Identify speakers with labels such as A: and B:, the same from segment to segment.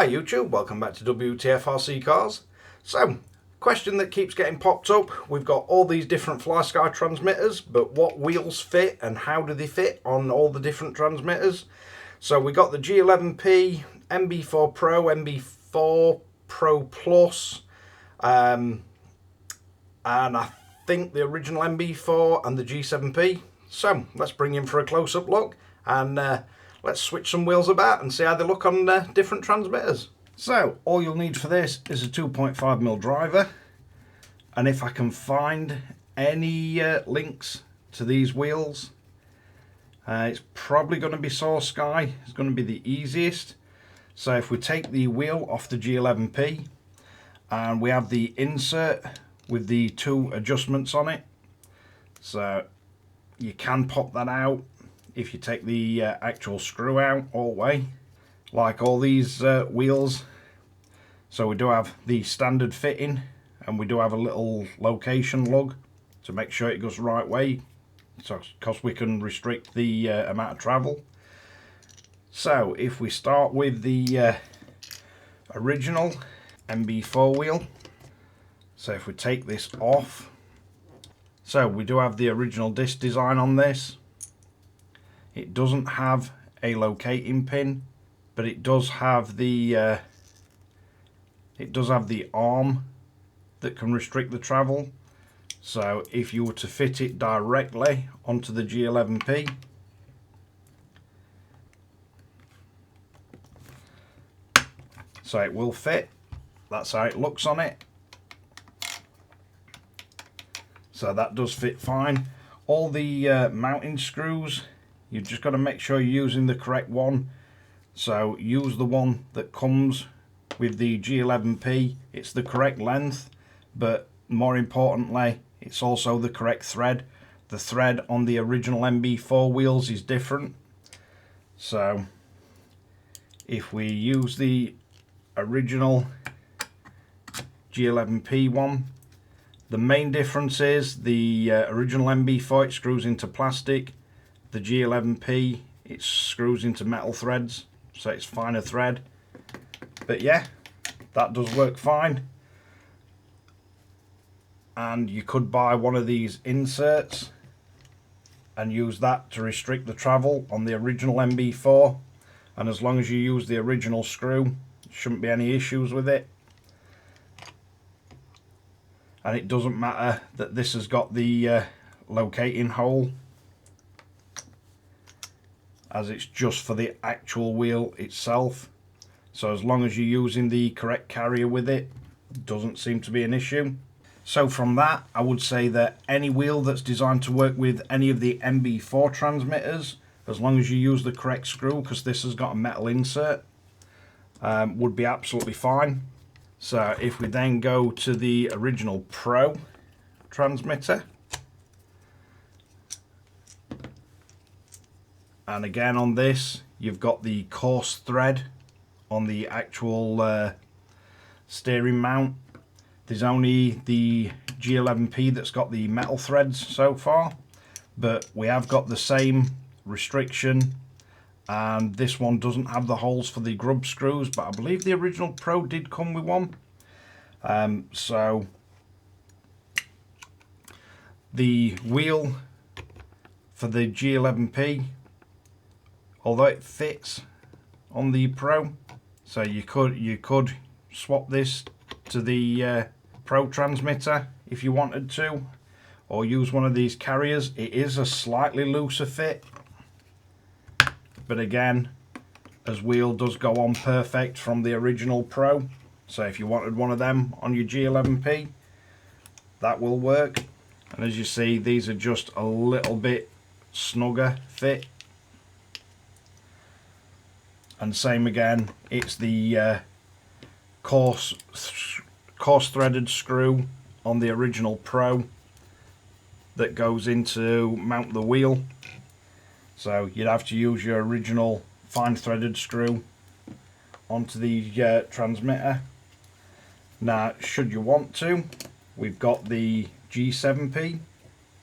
A: Hi YouTube, welcome back to Wtf Rc Cars. So, question that keeps getting popped up, we've got all these different FLYSKY transmitters, but what wheels fit and how do they fit on all the different transmitters? So we got the G11P, NB4 Pro, NB4 Pro Plus, and I think the original NB4 and the G7P. So let's bring in for a close-up look and let's switch some wheels about and see how they look on different transmitters. So all you'll need for this is a 2.5mm driver, and if I can find any links to these wheels, it's probably going to be FLYSKY. It's going to be the easiest. So if we take the wheel off the G11P and we have the insert with the two adjustments on it, so you can pop that out if you take the actual screw out all the way, like all these wheels. So we do have the standard fitting, and we do have a little location lug to make sure it goes the right way, so because we can restrict the amount of travel. So if we start with the original NB4 wheel, so if we take this off, so we do have the original disc design on this. It doesn't have a locating pin, but it does have the arm that can restrict the travel. So if you were to fit it directly onto the G11P, so it will fit. That's how it looks on it. So that does fit fine. All the mounting screws, you've just got to make sure you're using the correct one. So use the one that comes with the G11P. It's the correct length, but more importantly, it's also the correct thread. The thread on the original NB4 wheels is different. So if we use the original G11P one, the main difference is the original NB4, it screws into plastic. The G11P, it screws into metal threads, so it's finer thread. But yeah, that does work fine. And you could buy one of these inserts and use that to restrict the travel on the original NB4. And as long as you use the original screw, shouldn't be any issues with it. And it doesn't matter that this has got the locating hole, as it's just for the actual wheel itself. So as long as you're using the correct carrier with it, doesn't seem to be an issue. So from that, I would say that any wheel that's designed to work with any of the NB4 transmitters, as long as you use the correct screw, because this has got a metal insert, would be absolutely fine. So if we then go to the original Pro transmitter, and again on this you've got the coarse thread on the actual steering mount. There's only the G11P that's got the metal threads so far, but we have got the same restriction, and this one doesn't have the holes for the grub screws, but I believe the original Pro did come with one. So the wheel for the G11P, although it fits on the Pro, so you could swap this to the Pro transmitter if you wanted to, or use one of these carriers. It is a slightly looser fit, but again, as wheel does go on perfect from the original Pro. So if you wanted one of them on your G11P, that will work. And as you see, these are just a little bit snugger fit. And same again, it's the coarse threaded screw on the original Pro that goes into mount the wheel. So you'd have to use your original fine threaded screw onto the transmitter. Now, should you want to, we've got the G7P,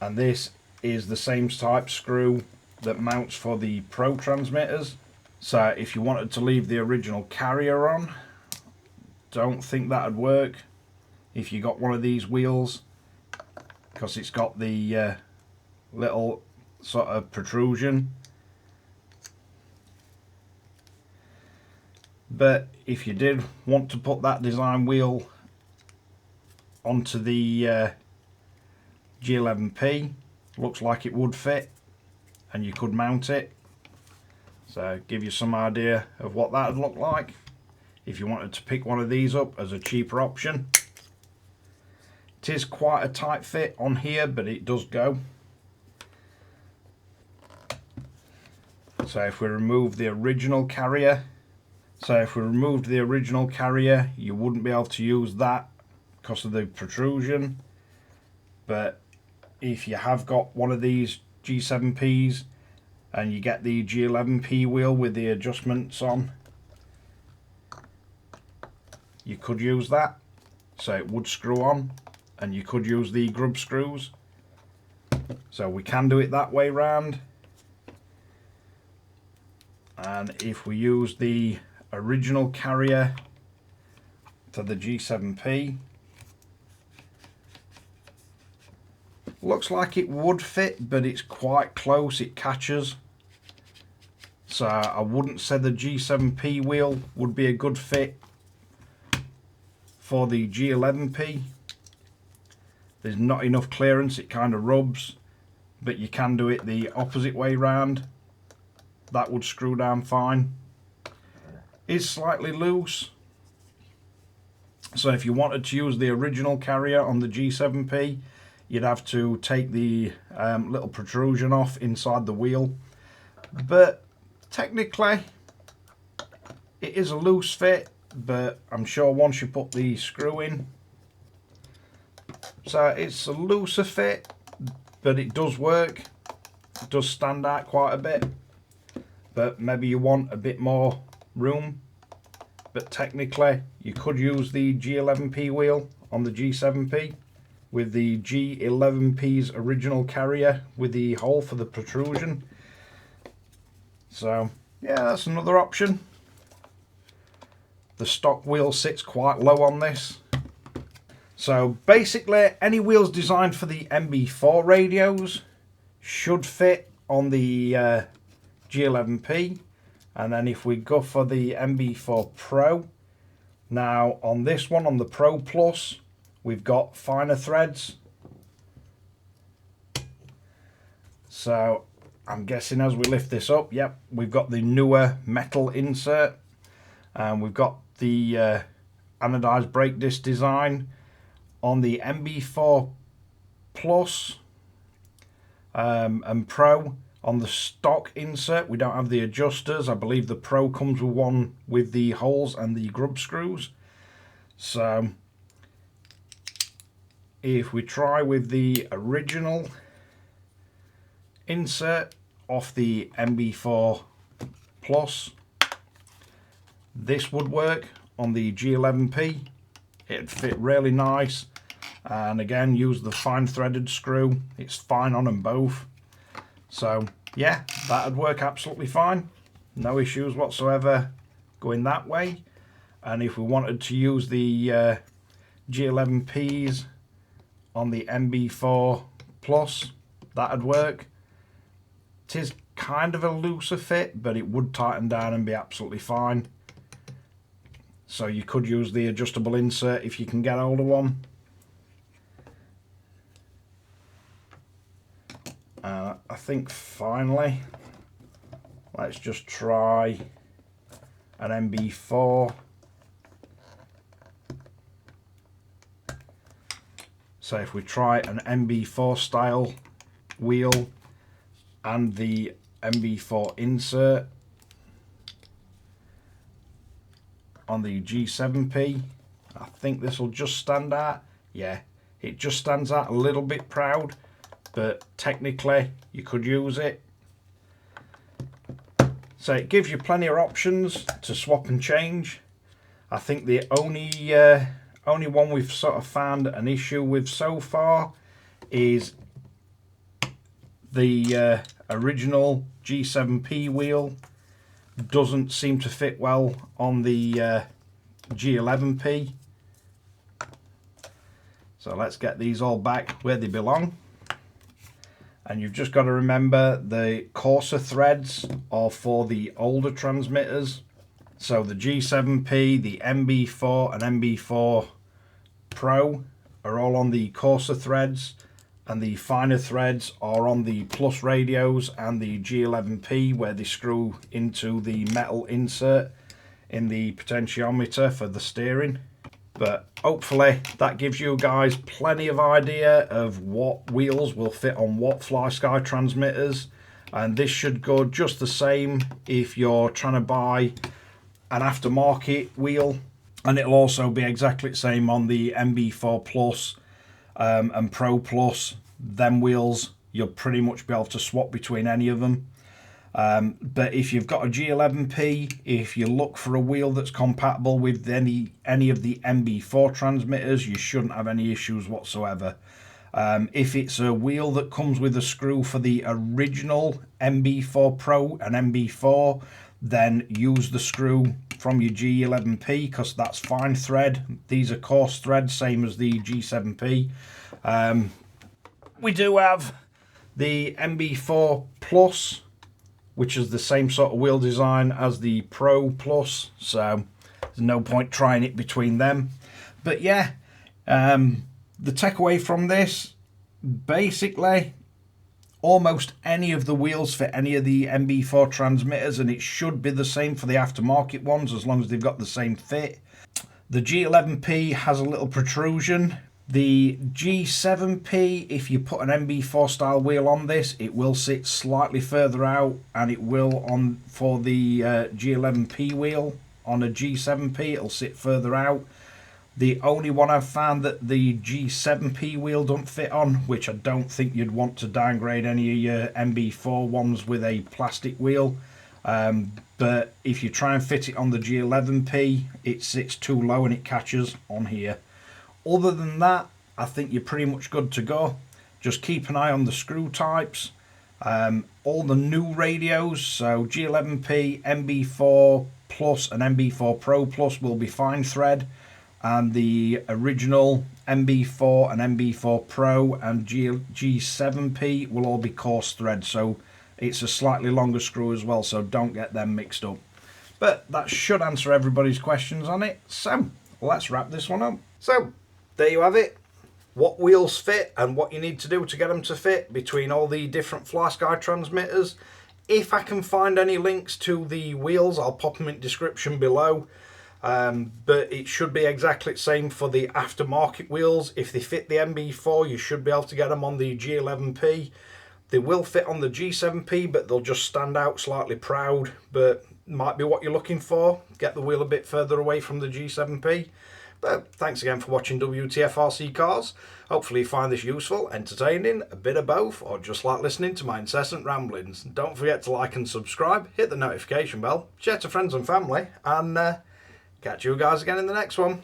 A: and this is the same type screw that mounts for the Pro transmitters. So if you wanted to leave the original carrier on, don't think that'd work if you got one of these wheels, because it's got the little sort of protrusion. But if you did want to put that design wheel onto the G11P, looks like it would fit, and you could mount it. So give you some idea of what that would look like if you wanted to pick one of these up as a cheaper option. It is quite a tight fit on here, but it does go. So if we remove the original carrier, you wouldn't be able to use that because of the protrusion. But if you have got one of these G7Ps and you get the G11P wheel with the adjustments on, you could use that. So it would screw on, and you could use the grub screws. So we can do it that way round. And if we use the original carrier to the G7P, looks like it would fit, but it's quite close, it catches. So I wouldn't say the G7P wheel would be a good fit for the G11P. There's not enough clearance, it kind of rubs, but you can do it the opposite way round. That would screw down fine. Is slightly loose, so if you wanted to use the original carrier on the G7P, you'd have to take the little protrusion off inside the wheel. But technically it is a loose fit, but I'm sure once you put the screw in, so it's a looser fit, but it does work. It does stand out quite a bit, but maybe you want a bit more room. But technically you could use the G11P wheel on the G7P with the G11P's original carrier with the hole for the protrusion. So yeah, that's another option. The stock wheel sits quite low on this. So basically any wheels designed for the NB4 radios should fit on the G11P. And then if we go for the NB4 Pro, now on this one, on the Pro Plus, we've got finer threads. So I'm guessing as we lift this up, yep, we've got the newer metal insert, and we've got the anodized brake disc design. On the NB4 Plus and Pro, on the stock insert we don't have the adjusters. I believe the Pro comes with one with the holes and the grub screws. So if we try with the original insert off the NB4 Plus, this would work on the G11P. It'd fit really nice, and again use the fine threaded screw. It's fine on them both. So yeah, that'd work absolutely fine. No issues whatsoever going that way. And if we wanted to use the G11Ps on the NB4 Plus, that'd work. It is kind of a looser fit, but it would tighten down and be absolutely fine. So you could use the adjustable insert if you can get hold of one. I think finally, let's just try an NB4. So if we try an NB4 style wheel and the NB4 insert on the G7P, I think this will just stand out. Yeah, it just stands out a little bit proud, but technically you could use it. So it gives you plenty of options to swap and change. I think the only one we've sort of found an issue with so far is the original G7P wheel doesn't seem to fit well on the G11P. So let's get these all back where they belong. And you've just got to remember the coarser threads are for the older transmitters. So the G7P, the NB4 and NB4 Pro are all on the coarser threads, and the finer threads are on the plus radios and the G11P, where they screw into the metal insert in the potentiometer for the steering. But hopefully that gives you guys plenty of idea of what wheels will fit on what FlySky transmitters, and this should go just the same if you're trying to buy an aftermarket wheel, and it'll also be exactly the same on the NB4 Plus and Pro Plus. Them wheels you'll pretty much be able to swap between any of them. But if you've got a G11P, if you look for a wheel that's compatible with any of the NB4 transmitters, you shouldn't have any issues whatsoever. If it's a wheel that comes with a screw for the original NB4 Pro and NB4, then use the screw from your G11P, because that's fine thread. These are coarse threads, same as the G7P. We do have the NB4 Plus, which is the same sort of wheel design as the Pro Plus, so there's no point trying it between them. But yeah, the takeaway from this, basically almost any of the wheels fit any of the NB4 transmitters, and it should be the same for the aftermarket ones as long as they've got the same fit. The G11P has a little protrusion. The G7P, if you put an NB4 style wheel on this, it will sit slightly further out, and it will on for the G11P wheel on a G7P, it'll sit further out. The only one I've found that the G7P wheel don't fit on, which I don't think you'd want to downgrade any of your NB4 ones with a plastic wheel. But if you try and fit it on the G11P, it sits too low and it catches on here. Other than that, I think you're pretty much good to go. Just keep an eye on the screw types. All the new radios, so G11P, NB4 Plus and NB4 Pro Plus will be fine thread, and the original NB4 and NB4 Pro and G7P will all be coarse thread, so it's a slightly longer screw as well, so don't get them mixed up. But that should answer everybody's questions on it, so let's wrap this one up. So there you have it, what wheels fit and what you need to do to get them to fit between all the different FlySky transmitters. If I can find any links to the wheels, I'll pop them in the description below. But it should be exactly the same for the aftermarket wheels. If they fit the NB4, you should be able to get them on the G11P. They will fit on the G7P, but they'll just stand out slightly proud, but might be what you're looking for. Get the wheel a bit further away from the G7P. But thanks again for watching Wtf Rc Cars. Hopefully you find this useful, entertaining, a bit of both, or just like listening to my incessant ramblings. Don't forget to like and subscribe, hit the notification bell, share to friends and family, and catch you guys again in the next one.